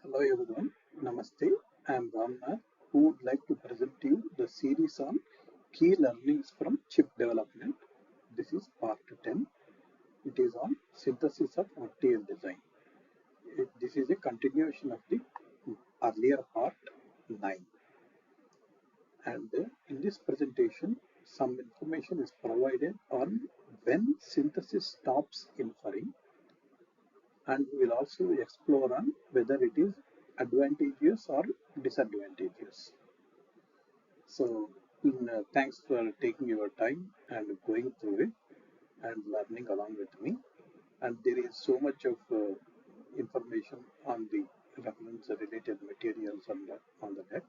Hello everyone, Namaste. I am Ramnath who would like to present you the series on key learnings from chip development. This is part 10. It is on synthesis of RTL design. This is a continuation of the earlier part 9. And in this presentation, some information is provided on when synthesis stops inferring, and we will also explore on whether it is advantageous or disadvantageous. So thanks for taking your time and going through it and learning along with me. And there is so much of information on the reference related materials on the net.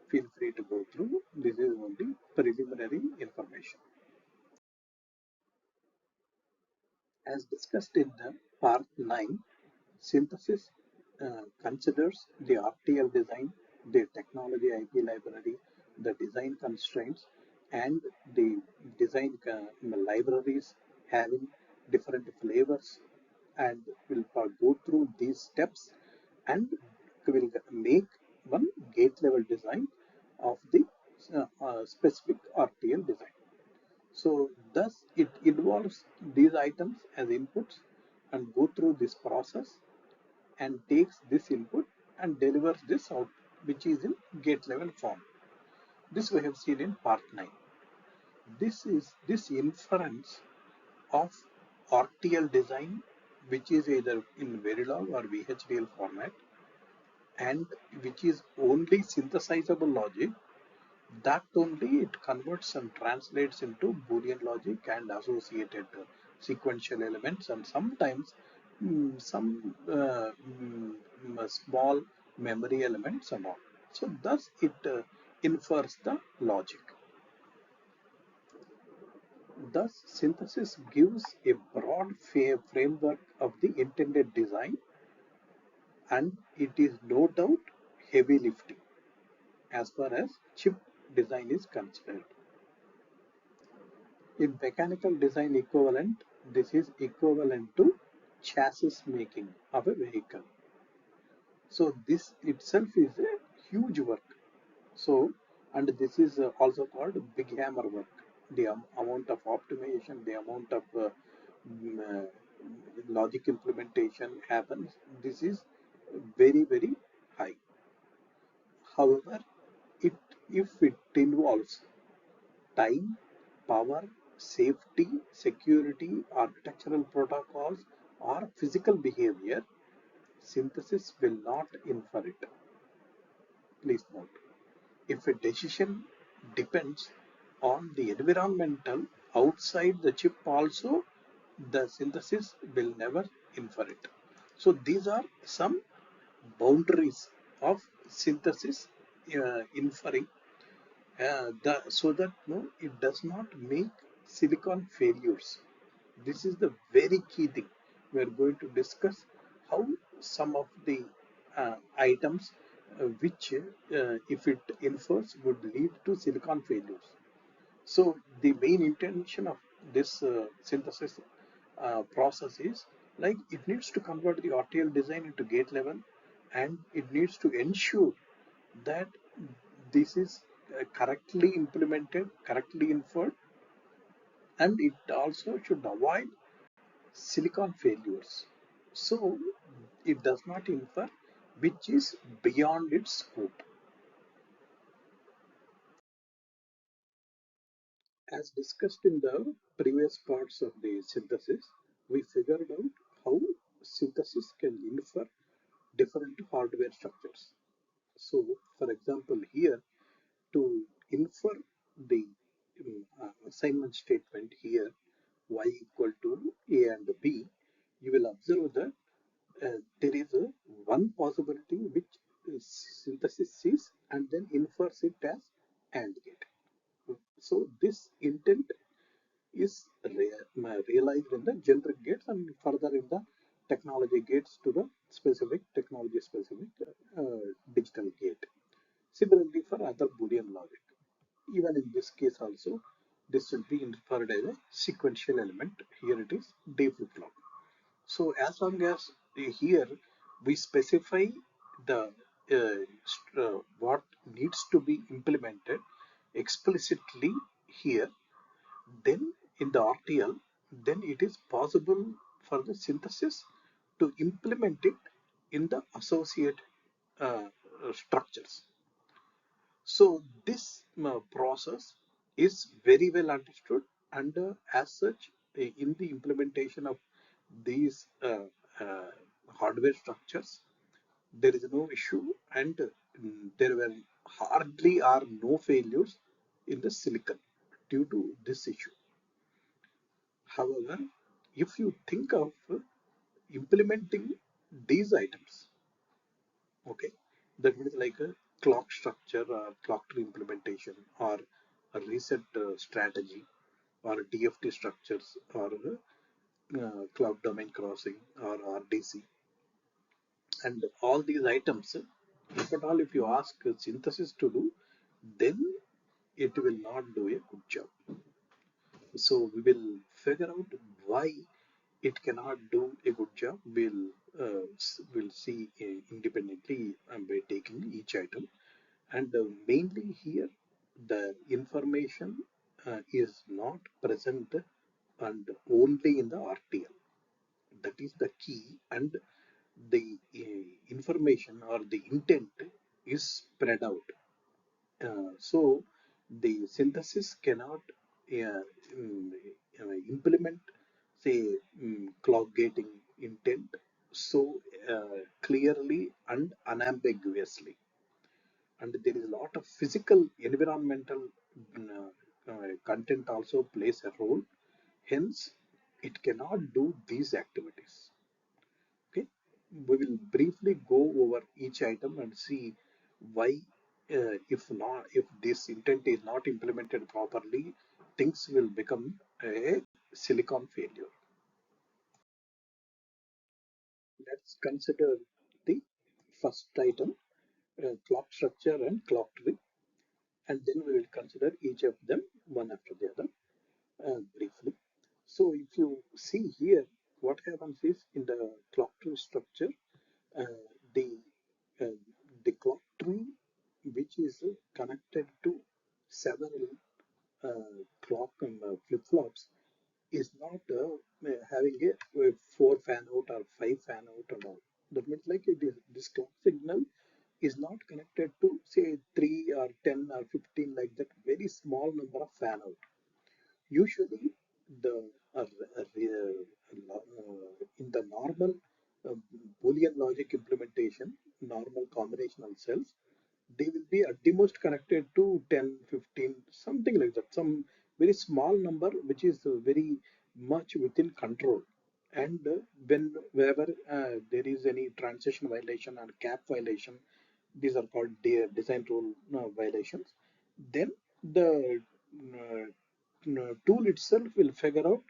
Feel free to go through. This is only preliminary information. As discussed in the part 9, synthesis considers the RTL design, the technology IP library, the design constraints, and the design libraries having different flavors, and will go through these steps and will make one gate level design of the specific RTL design. So thus it involves these items as inputs and go through this process and takes this input and delivers this out, which is in gate level form. This we have seen in part 9. This is this inference of RTL design, which is either in Verilog or VHDL format, and which is only synthesizable logic, that only it converts and translates into Boolean logic and associated sequential elements, and sometimes some small memory elements and all. So thus it infers the logic. Thus synthesis gives a broad framework of the intended design, and it is no doubt heavy lifting as far as chip design is concerned. In mechanical design equivalent, this is equivalent to chassis making of a vehicle. So this itself is a huge work. So, and this is also called big hammer work. The amount of optimization, the amount of logic implementation happens. This is very, very high. However, if it involves time, power, safety, security, architectural protocols, or physical behavior, synthesis will not infer it. Please note, if a decision depends on the environmental outside the chip also, the synthesis will never infer it. So these are some boundaries of synthesis inferring, so that no, it does not make silicon failures. This is the very key thing. We are going to discuss how some of the items which, if it infers, would lead to silicon failures. So the main intention of this synthesis process is, like, it needs to convert the RTL design into gate level, and it needs to ensure that this is correctly implemented, correctly inferred, and it also should avoid silicon failures. So it does not infer which is beyond its scope. As discussed in the previous parts of the synthesis, we figured out how synthesis can infer different hardware structures. So, for example, here to infer the assignment statement here, y equal to a and b, you will observe that there is one possibility which synthesis sees and then infers it as AND gate. So this intent is realized in the generic gates and further in the technology gates to the specific technology specific digital gate. Similarly for other Boolean logic. Even in this case also, this should be inferred as a sequential element. Here it is D flip-flop. So as long as here we specify the what needs to be implemented explicitly here, then in the RTL, then it is possible for the synthesis to implement it in the associate structures. So this process is very well understood, and as such, in the implementation of these uh, hardware structures, there is no issue, and there were hardly or no failures in the silicon due to this issue. However, if you think of implementing these items, okay, that means like a clock structure or clock tree implementation or a reset strategy or DFT structures or cloud domain crossing or RDC, and all these items, if at all if you ask synthesis to do, then it will not do a good job. So we will figure out why it cannot do a good job. We'll see independently by taking each item, and mainly here the information is not present and only in the RTL. That is the key, and the information or the intent is spread out. So the synthesis cannot uh, mm, implement, say, clock gating intent so clearly and unambiguously. And there is a lot of physical environmental content also plays a role. Hence, it cannot do these activities. Okay, we will briefly go over each item and see why, if this intent is not implemented properly, things will become a silicon failure. Let's consider the first item, clock structure and clock tree, and then we will consider each of them one after the other briefly. So if you see here, what happens is in the clock tree structure, uh, the uh, the clock tree which is connected to several clock flip-flops is not having a four fan out or five fan out and all. That means like this clock signal is not connected to say 3 or 10 or 15 like that very small number of fan out. Usually, the in the normal uh, Boolean logic implementation, normal combinational cells, they will be at the most connected to 10, 15, something like that, some very small number which is very much within control. And wherever there is any transition violation or cap violation, these are called design rule violations, then the tool itself will figure out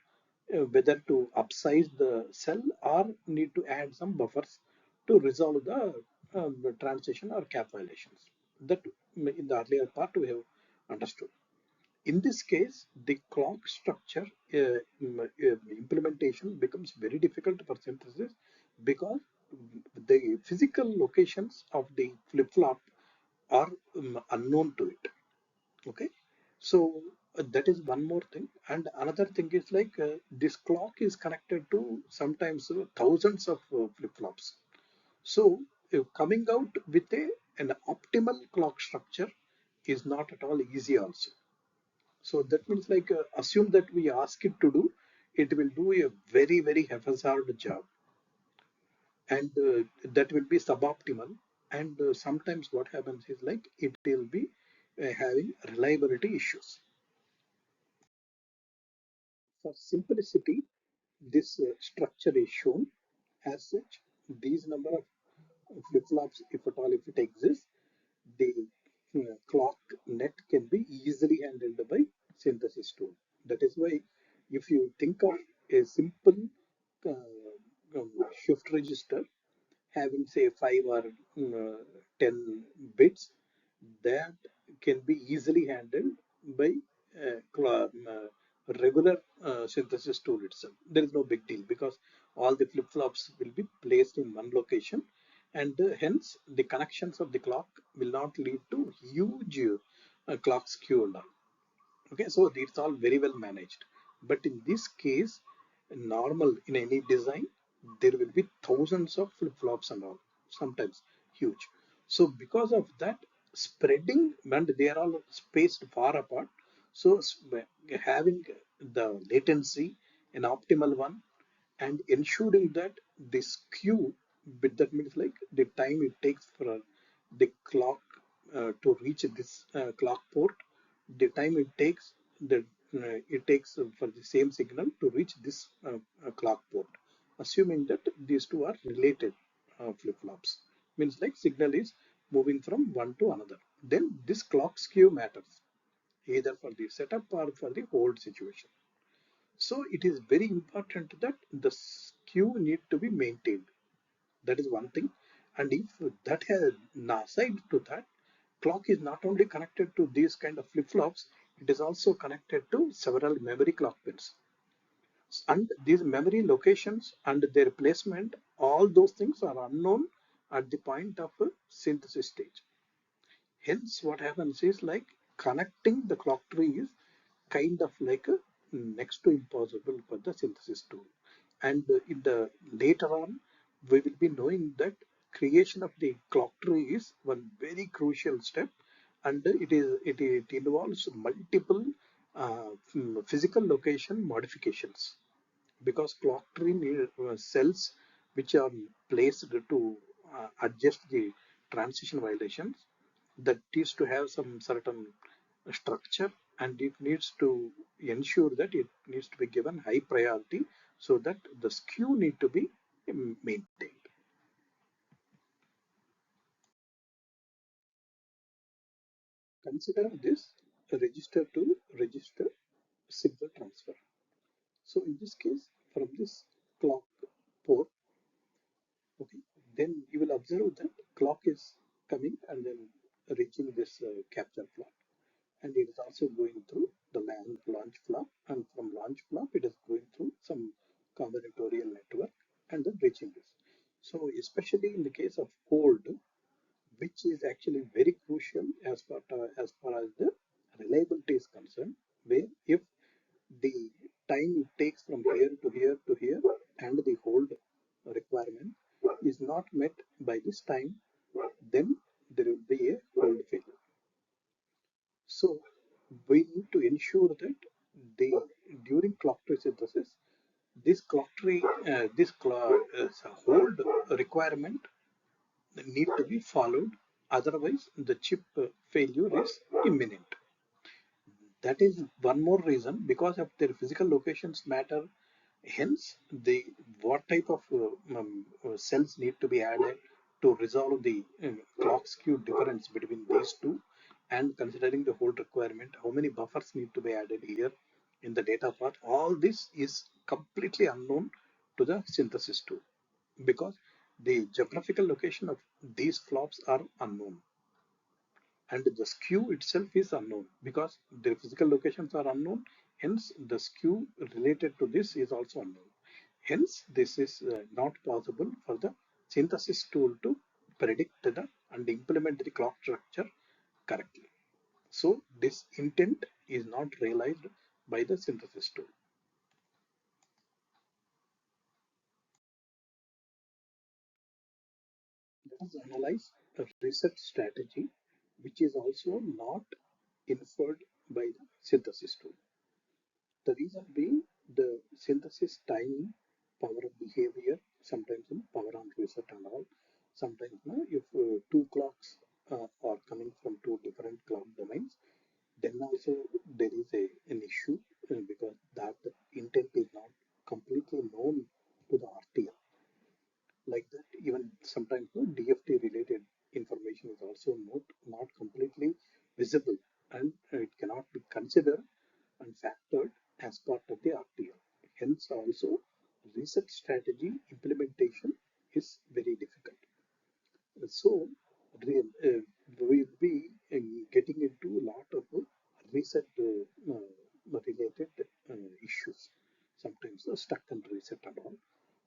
whether to upsize the cell or need to add some buffers to resolve the transition or cap violations. That in the earlier part we have understood. In this case, the clock structure implementation becomes very difficult for synthesis because the physical locations of the flip-flop are unknown to it. Okay, so that is one more thing, and another thing is like this clock is connected to sometimes thousands of flip-flops. So coming out with an optimal clock structure is not at all easy also. So that means like assume that we ask it to do, it will do a very very haphazard job, and that will be suboptimal. And sometimes what happens is like it will be having reliability issues. For simplicity, this structure is shown as such. These number of flip-flops, if at all, if it exists, the clock net can be easily handled by synthesis tool. That is why if you think of a simple shift register having say 5 or 10 bits, that can be easily handled by regular synthesis tool itself. There is no big deal because all the flip-flops will be placed in one location, and hence the connections of the clock will not lead to huge clock skew and all. Okay, so it's all very well managed. But in this case, normal in any design, there will be thousands of flip-flops and all, sometimes huge. So because of that, spreading and they are all spaced far apart. So having the latency an optimal one and ensuring that the skew bit, that means like the time it takes for the clock to reach this clock port, the time it takes for the same signal to reach this clock port, assuming that these two are related flip-flops, means like signal is moving from one to another, then this clock skew matters either for the setup or for the hold situation. So it is very important that the skew need to be maintained. That is one thing. And if that has aside to that, clock is not only connected to these kind of flip-flops, it is also connected to several memory clock pins. And these memory locations and their placement, all those things are unknown at the point of synthesis stage. Hence, what happens is like connecting the clock tree is kind of like a next to impossible for the synthesis tool. And in the later on, we will be knowing that creation of the clock tree is one very crucial step, and it involves multiple physical location modifications because clock tree cells which are placed to adjust the transition violations, that is to have some certain structure, and it needs to ensure that it needs to be given high priority so that the skew need to be maintained. Consider this register to register signal transfer. So in this case, from this clock port, okay, then you will observe that clock is coming and then reaching this capture flap, and it is also going through the launch flap, and from launch flap it is going through some combinatorial network and then reaching this. So especially in the case of hold, which is actually very crucial as far as the reliability is concerned, where if the time it takes from here to here to here and the hold requirement is not met by this time, then there will be a hold failure. So we need to ensure that the during clock tree synthesis, this clock tree, this hold requirement need to be followed. Otherwise, the chip failure is imminent. That is one more reason because of their physical locations matter. Hence, the what type of cells need to be added to resolve the clock skew difference between these two, and considering the hold requirement, how many buffers need to be added here in the data part. All this is completely unknown to the synthesis tool because the geographical location of these flops are unknown, and the skew itself is unknown because the physical locations are unknown. Hence the skew related to this is also unknown. Hence this is not possible for the synthesis tool to predict the and implement the clock structure correctly. So this intent is not realized by the synthesis tool. Let us analyze a reset strategy which is also not inferred by the synthesis tool. The reason being the synthesis time, power of behavior, sometimes power on reset and all. Sometimes if two clocks are coming from two different clock domains, then also there is an issue because that intent is not completely known to the RTL. Like that, even sometimes DFT related information is also not completely visible, and it cannot be considered and factored as part of the RTL. Hence, also reset strategy implementation is very difficult. So, we will be getting into a lot of reset related issues. Sometimes stuck and reset and all.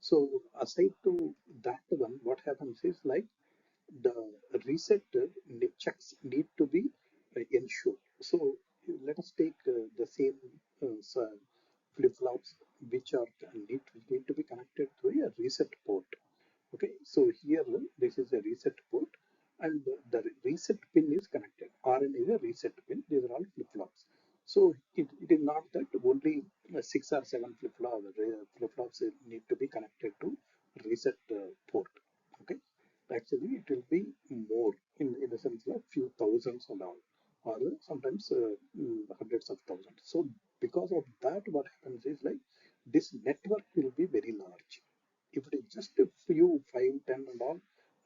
So, aside to that one, what happens is like the reset checks need to be ensured. So let us take the same flip-flops which are need to be connected through a reset port. Okay, so here this is a reset port and the reset pin is connected. RN is a reset pin. These are all flip-flops. So it is not that only six or seven flip-flops need to be connected to reset port. Okay, actually it will be more in the sense like few thousands and all, or sometimes hundreds of thousands. So because of that, what happens is like this network will be very large. If it is just a few, 5, 10 and all,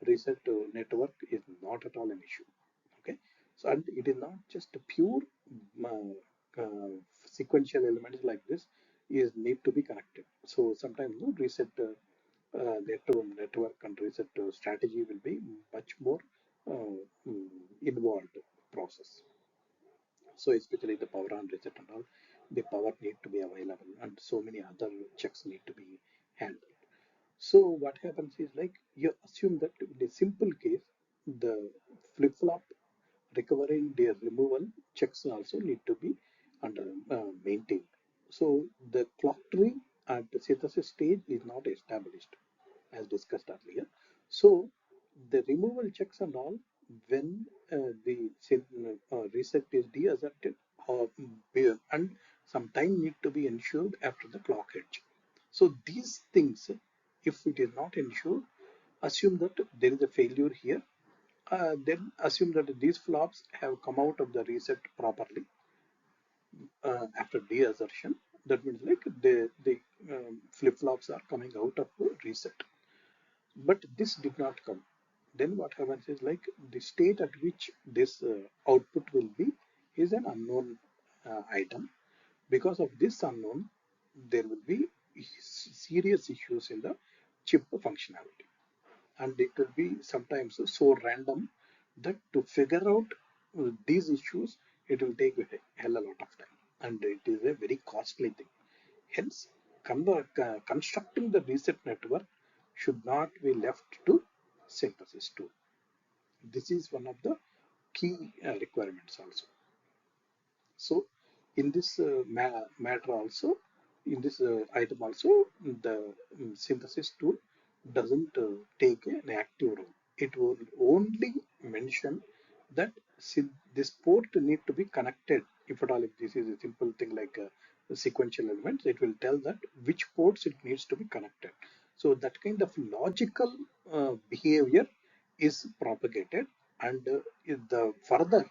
reset network is not at all an issue. Okay, so and it is not just a pure sequential elements like this is need to be connected. So sometimes no reset network and reset strategy will be much more uh, involved process. So especially the power on reset and all, the power need to be available and so many other checks need to be handled. So what happens is like you assume that in a simple case, the flip-flop recovering their removal checks also need to be under maintained. So the clock tree at the synthesis stage is not established as discussed earlier. So the removal checks and all when the reset is deasserted and some time need to be ensured after the clock edge. So these things, if it is not ensured, assume that there is a failure here. Then assume that these flops have come out of the reset properly after deassertion. That means like the flip flops are coming out of the reset. But this did not come. Then what happens is like the state at which this output will be is an unknown item. Because of this unknown, there will be serious issues in the chip functionality, and it will be sometimes so random that to figure out these issues, it will take a hell a lot of time, and it is a very costly thing. Hence, constructing the reset network should not be left to synthesis tool. This is one of the key requirements also. So, in this matter also, in this item also, the synthesis tool doesn't take an active role. It will only mention that this port need to be connected. If at all, if this is a simple thing like a sequential elements, it will tell that which ports it needs to be connected. So that kind of logical behavior is propagated, and the further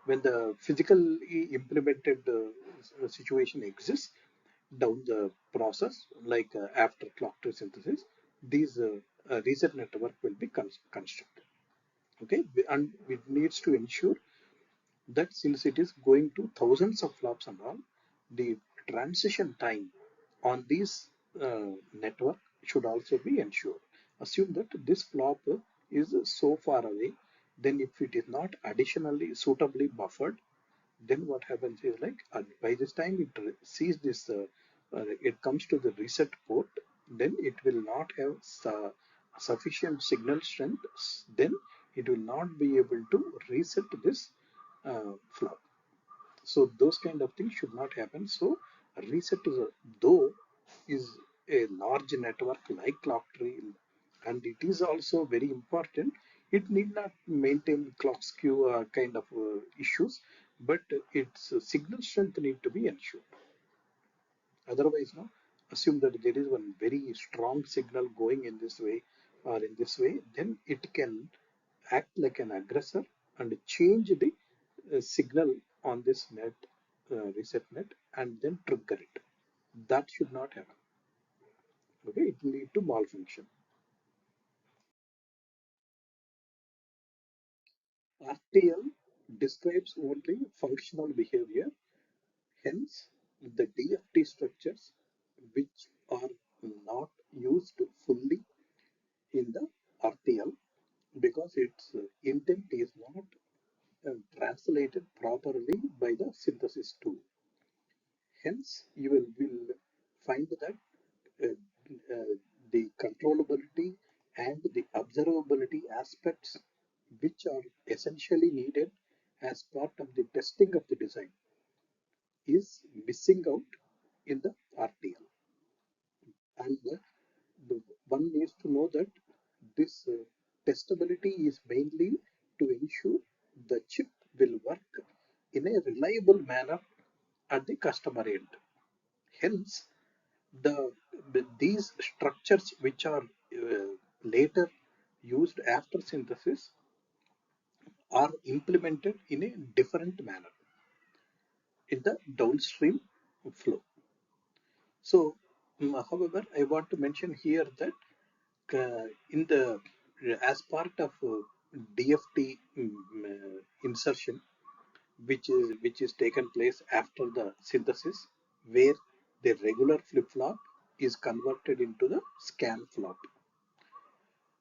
when the physically implemented situation exists down the process, like after clock tree synthesis, these reset network will be constructed. Okay, and it needs to ensure that since it is going to thousands of flops and all, the transition time on this network should also be ensured. Assume that this flop is so far away, then if it is not additionally suitably buffered, then what happens is like by this time it sees this, it comes to the reset port, then it will not have sufficient signal strength, then it will not be able to reset this flop. So those kind of things should not happen. So reset is though is a large network like clock tree, and it is also very important. It need not maintain clock skew kind of issues, but its signal strength need to be ensured. Otherwise, no, assume that there is one very strong signal going in this way or in this way, then it can act like an aggressor and change the signal on this net, reset net, and then trigger it. That should not happen. Okay, it will lead to malfunction. RTL describes only functional behavior. Hence, the DFT structures which are not used fully in the RTL because its intent is not translated properly by the synthesis tool. Hence, you will find that uh, the controllability and observability aspects which are essentially needed as part of the testing of the design is missing out in the RTL. And the one needs to know that this testability is mainly to ensure the chip will work in a reliable manner at the customer end. Hence, the these structures which are later used after synthesis are implemented in a different manner in the downstream flow. So, however, I want to mention here that in the as part of DFT insertion, which is taken place after the synthesis, where the regular flip flop is converted into the scan flop.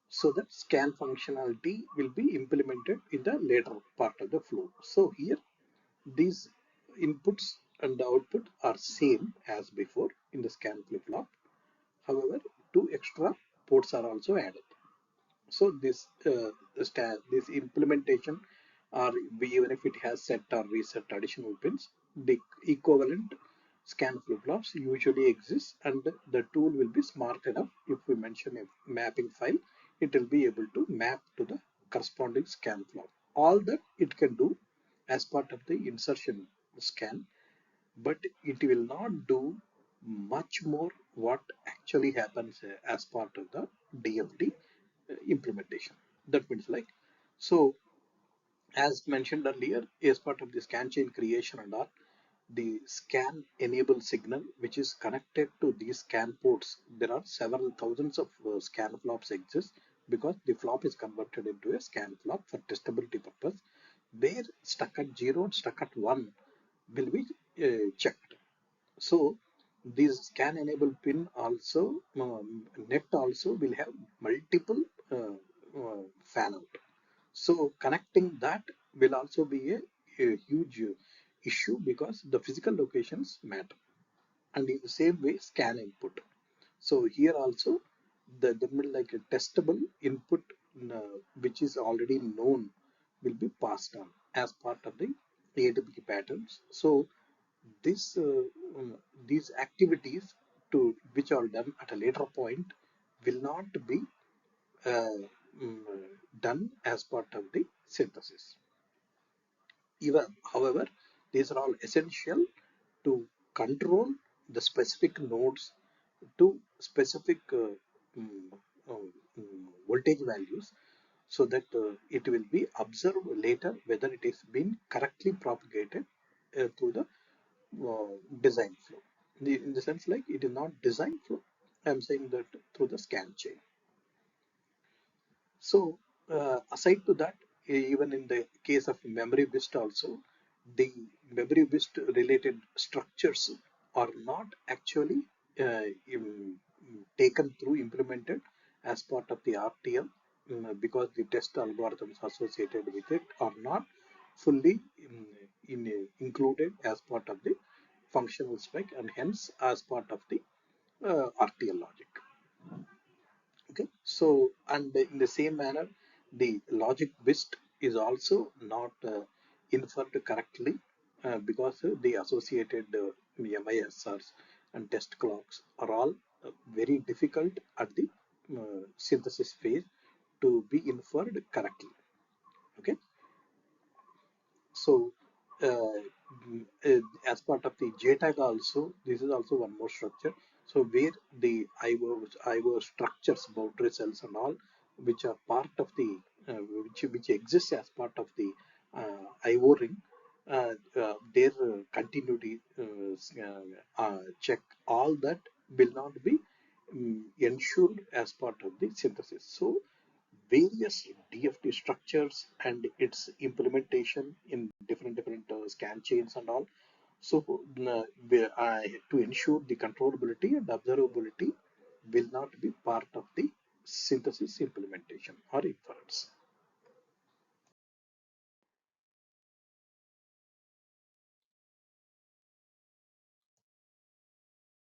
So that scan functionality will be implemented in the later part of the flow. So here these inputs and the output are same as before in the scan flip flop. However, two extra ports are also added. So this implementation, or even if it has set or reset additional pins, the equivalent scan flip-flops usually exist, and the tool will be smart enough. If we mention a mapping file, it will be able to map to the corresponding scan flop. All that it can do as part of the insertion scan, but it will not do much more what actually happens as part of the DFT implementation. That means like, so as mentioned earlier, as part of the scan chain creation and all, the scan enable signal which is connected to these scan ports. There are several thousands of scan flops exist because the flop is converted into a scan flop for testability purpose. Where stuck at 0 and stuck at 1 will be checked. So this scan enable pin also, net also will have multiple fan out. So connecting that will also be a huge issue because the physical locations matter. And in the same way, scan input. So here also the like a testable input which is already known will be passed on as part of the AWT patterns. So this these activities to which are done at a later point will not be uh, done as part of the synthesis. Even, however, these are all essential to control the specific nodes to specific voltage values, so that it will be observed later whether it is been correctly propagated through the design flow. In the sense like it is not design flow, I'm saying that through the scan chain. So aside to that, even in the case of memory BIST also, the memory BIST related structures are not actually taken through, implemented as part of the RTL, because the test algorithms associated with it are not fully included as part of the functional spec, and hence as part of the RTL logic. Okay, so and in the same manner, the logic BIST is also not inferred correctly because the associated MISRs and test clocks are all very difficult at the synthesis phase to be inferred correctly. Okay, so uh, as part of the JTAG also, this is also one more structure. So where the IO structures, boundary cells and all, which are part of the which exists as part of the IO ring, their continuity check, all that will not be ensured as part of the synthesis. So various DFT structures and its implementation in different scan chains and all. So to ensure the controllability and observability will not be part of the synthesis implementation or inference.